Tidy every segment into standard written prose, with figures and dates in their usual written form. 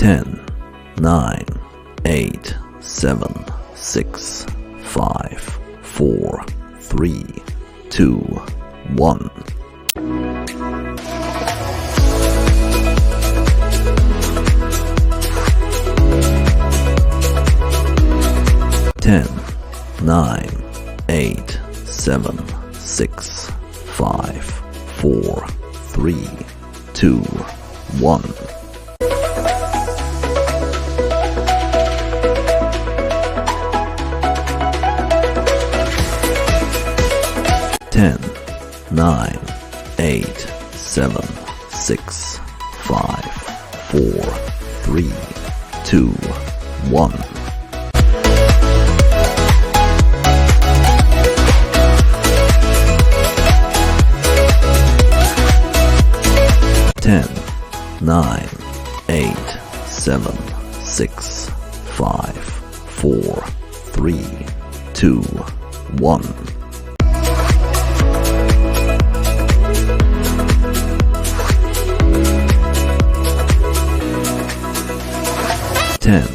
10, 9, 8, 7, 6, 5, 4, 3, 2, 1. 10, 9, 8, 7, 6, 5, 4, 3, 2, 1. 10, 9, 8, 7, 6, 5, 4, 3, 2, 1. 10, 9, 8, 7, 6, 5, 4, 3, 2, 1. 10,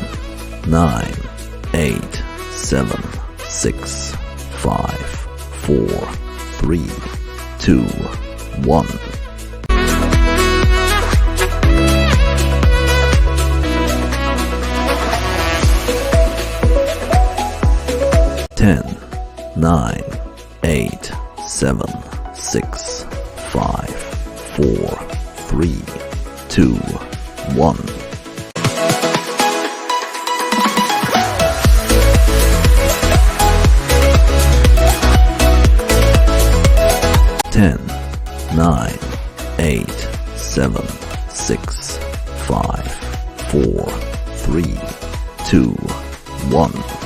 9, 8, 7, 6, 5, 4, 3, 2, 1. 10, 9, 8, 7, 6, 5, 4, 3, 2, 1. 10, 9, 8, 7, 6, 5, 4, 3, 2, 1.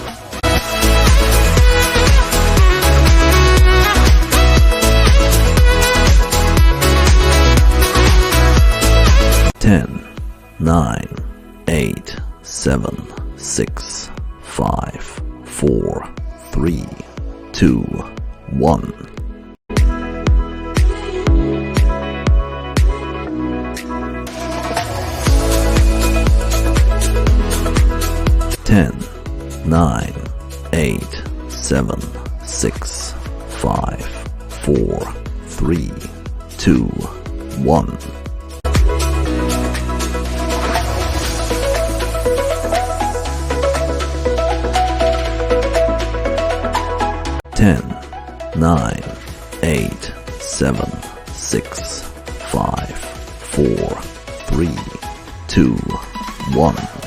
10, 9, 8, 7, 6, 5, 4, 3, 2, 1. 10, 9, 8, 7, 6, 5, 4, 3, 2, 1. 10, 9, 8, 7, 6, 5, 4, 3, 2, 1.